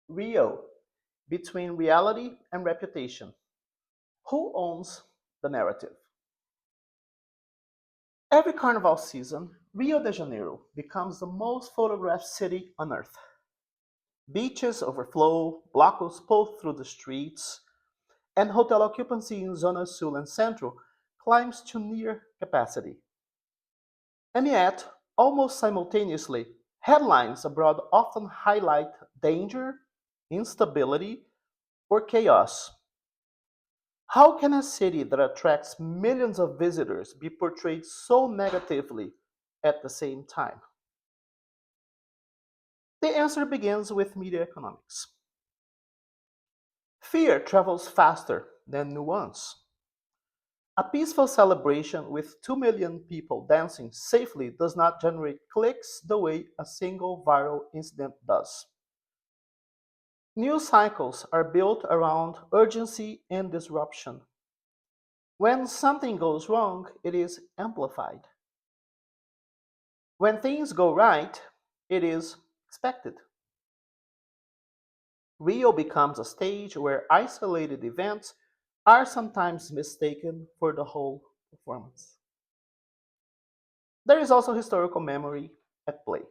Rio, between reality and reputation. Who owns the narrative? Every carnival season, Rio de Janeiro becomes the most photographed city on earth. Beaches overflow, blocos pull through the streets, and hotel occupancy in Zona Sul and Centro climbs to near capacity. And yet, almost simultaneously, headlines abroad often highlight danger, instability, or chaos. How can a city that attracts millions of visitors be portrayed so negatively at the same time? The answer begins with media economics. Fear travels faster than nuance. A peaceful celebration with 2 million people dancing safely does not generate clicks the way a single viral incident does. News cycles are built around urgency and disruption. When something goes wrong, it is amplified. When things go right, it is expected. Rio becomes a stage where isolated events are sometimes mistaken for the whole performance. There is also historical memory at play.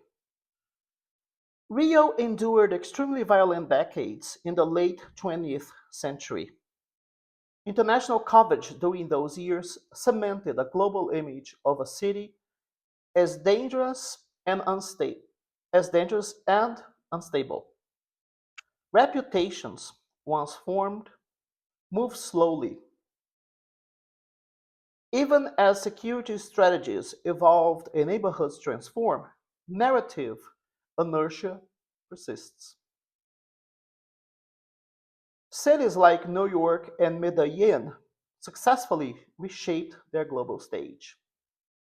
Rio endured extremely violent decades in the late 20th century. International coverage during those years cemented a global image of a city as dangerous and unstable. Reputations, once formed, move slowly. Even as security strategies evolved and neighborhoods transform, narrative inertia persists. Cities like New York and Medellin successfully reshaped their global stage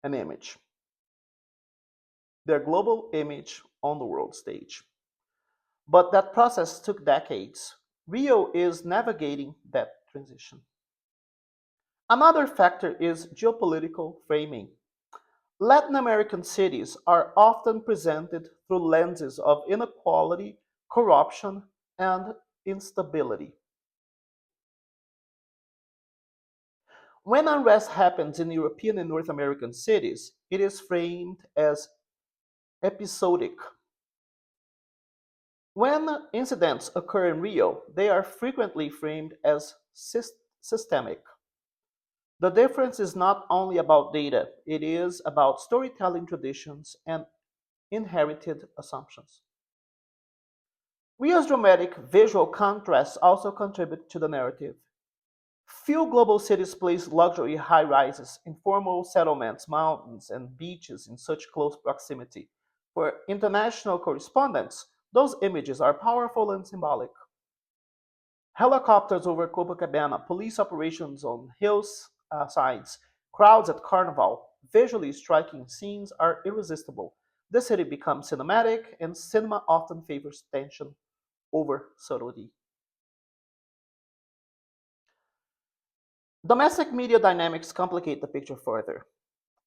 and image, their global image on the world stage. But that process took decades. Rio is navigating that transition. Another factor is geopolitical framing. Latin American cities are often presented through lenses of inequality, corruption, and instability. When unrest happens in European and North American cities, it is framed as episodic. When incidents occur in Rio, they are frequently framed as systemic. The difference is not only about data, it is about storytelling traditions and inherited assumptions. Rio's dramatic visual contrasts also contribute to the narrative. Few global cities place luxury high rises, informal settlements, mountains, and beaches in such close proximity. For international correspondents, those images are powerful and symbolic. Helicopters over Copacabana, police operations on hillsides, crowds at Carnival, visually striking scenes are irresistible. The city becomes cinematic, and cinema often favors tension over subtlety. Domestic media dynamics complicate the picture further.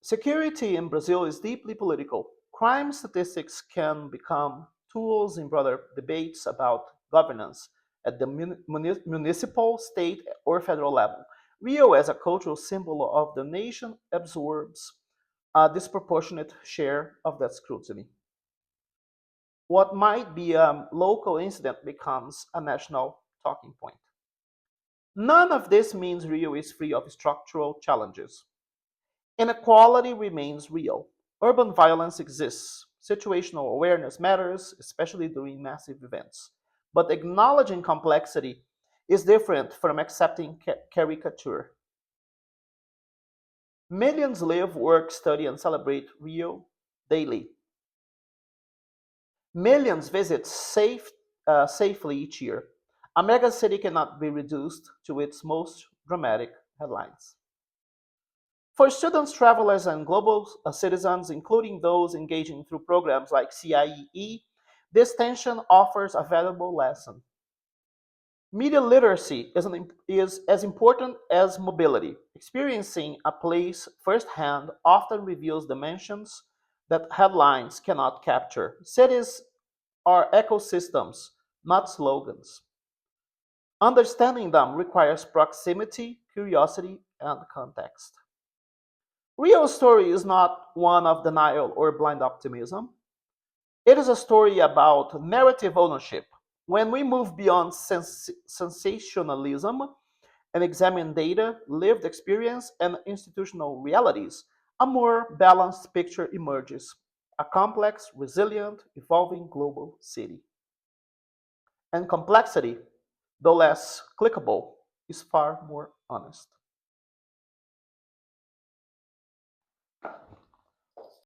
Security in Brazil is deeply political. Crime statistics can become tools in broader debates about governance at the municipal, state, or federal level. Rio, as a cultural symbol of the nation, absorbs a disproportionate share of that scrutiny. What might be a local incident becomes a national talking point. None of this means Rio is free of structural challenges. Inequality remains real. Urban violence exists. Situational awareness matters, especially during massive events. But acknowledging complexity is different from accepting caricature. Millions live, work, study, and celebrate Rio daily. Millions visit safely each year. A megacity cannot be reduced to its most dramatic headlines. For students, travelers, and global citizens, including those engaging through programs like CIEE, this tension offers a valuable lesson. Media literacy is as important as mobility. Experiencing a place firsthand often reveals dimensions that headlines cannot capture. Cities are ecosystems, not slogans. Understanding them requires proximity, curiosity, and context. Real story is not one of denial or blind optimism. It is a story about narrative ownership. When we move beyond sensationalism and examine data, lived experience, and institutional realities, a more balanced picture emerges, a complex, resilient, evolving global city. And complexity, though less clickable, is far more honest.